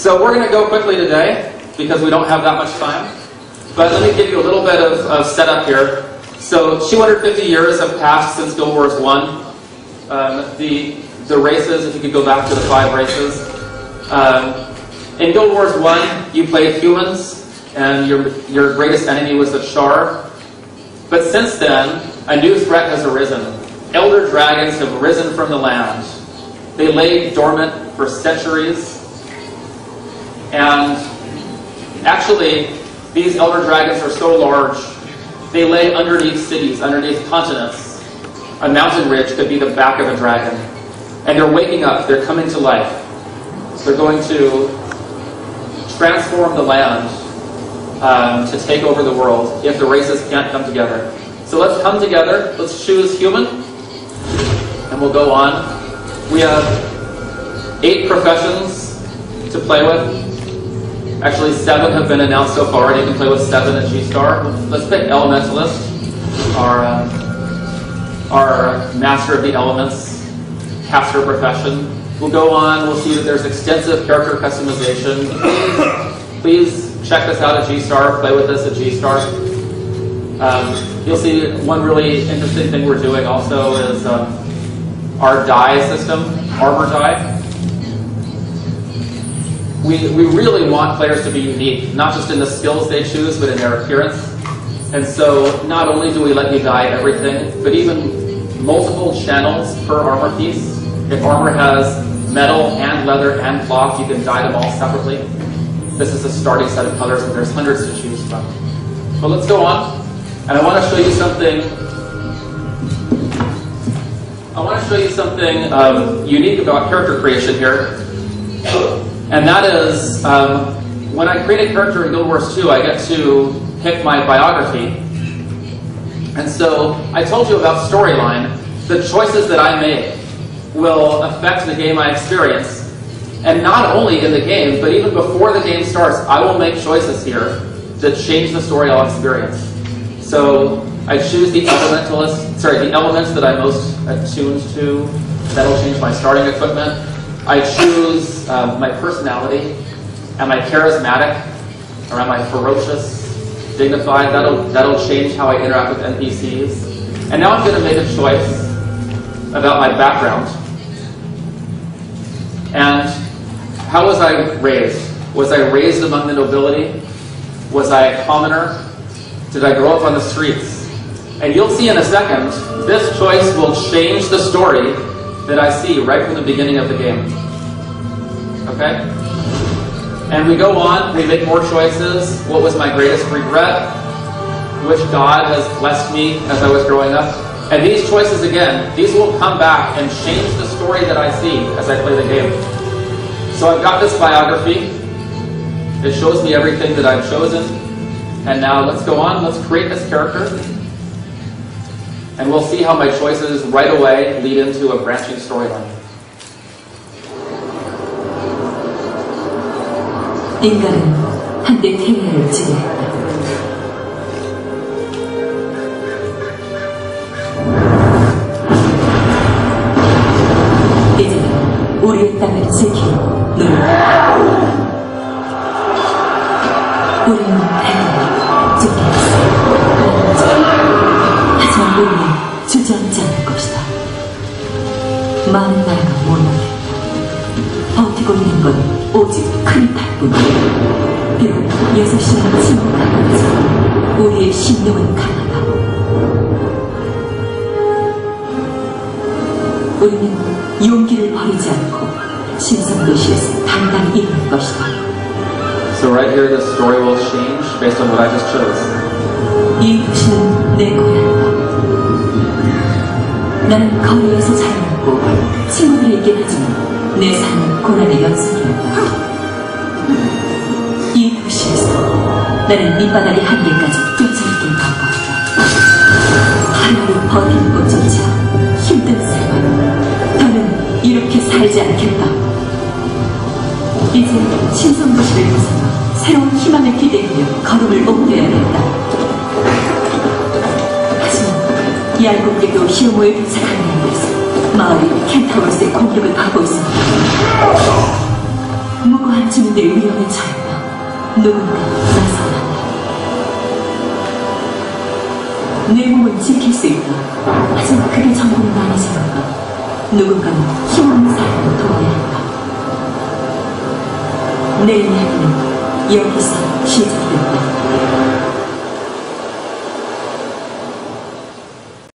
So we're going to go quickly today because we don't have that much time. But let me give you a little bit of setup here. So 250 years have passed since Guild Wars 1. The races, if you could go back to the 5 races. In Guild Wars 1, you played humans, and your greatest enemy was the Char. But since then, a new threat has arisen. Elder dragons have risen from the land. They lay dormant for centuries. And actually, these elder dragons are so large, they lay underneath cities, underneath continents. A mountain ridge could be the back of a dragon. And they're waking up, they're coming to life. They're going to transform the land to take over the world if the races can't come together. So let's come together, let's choose human, and we'll go on. We have 8 professions to play with. Actually, 7 have been announced so far, and you can play with 7 at G-Star. Let's pick Elementalist, our Master of the Elements, caster profession. We'll go on, we'll see that there's extensive character customization. Please check this out at G-Star, play with this at G-Star. You'll see one really interesting thing we're doing also is our die system, armor die. We really want players to be unique, not just in the skills they choose, but in their appearance. And so not only do we let you dye everything, but even multiple channels per armor piece. If armor has metal and leather and cloth, you can dye them all separately. This is a starting set of colors, and there's hundreds to choose from. But let's go on. And I want to show you something. Unique about character creation here. And that is, when I create a character in Guild Wars 2, I get to pick my biography. And so I told you about storyline. The choices that I make will affect the game I experience. And not only in the game, but even before the game starts, I will make choices here that change the story I'll experience. So I choose the elements that I'm most attuned to. That'll change my starting equipment. I choose my personality. Am I charismatic? Or am I ferocious, dignified? That'll change how I interact with NPCs. And now I'm going to make a choice about my background. And how was I raised? Was I raised among the nobility? Was I a commoner? Did I grow up on the streets? And you'll see in a second, this choice will change the story that I see right from the beginning of the game. Okay? And we go on, we make more choices. What was my greatest regret? Which god has blessed me as I was growing up? And these choices, again, these will come back and change the story that I see as I play the game. So I've got this biography. It shows me everything that I've chosen. And now let's go on, let's create this character. And we'll see how my choices right away lead into a branching storyline. 인간은 한때 태양을 지배했다. 이제는 우리의 땅을 지키고 노력한다. 우리는 해를 지키겠어. 하지만 우리는 주저앉지 않을 것이다. 많은 나라가 몰락했다. 버티고 있는 건 오직 큰 탈뿐이다. 비록 6시간 침묵하면서 우리의 신념은 강하다. 우리는 용기를 버리지 않고 신성도시에서 당당히 일할 것이다. So right here, the story will change based on what I just chose. 이 도시는 내 고향이다. 나는 거리에서 자라났고 친구들이 있긴 하지만 내 삶은 고난의 연속이었다. 이 도시에서 나는 밑바닥의 한계까지 쫓아있길 바빴다. 하루를 버티는 것조차 힘든 생활. 더는 이렇게 살지 않겠다. 이제 신성도시를 벗어나 새로운 희망을 기대하며 걸음을 옮겨야겠다. 하지만 얄궂게도 히오모에 도착하는 곳에서 마을이 켄타우로스의 공격을 받고 있었다. 보안 주민들이 위험에 처했다. 누군가 나서라. 내 몸을 지킬 수 있다. 하지만 그게 전부는 아니지만 누군가는 힘없는 사람을 도와야 한다. 내 이야기는 여기서 시작된다.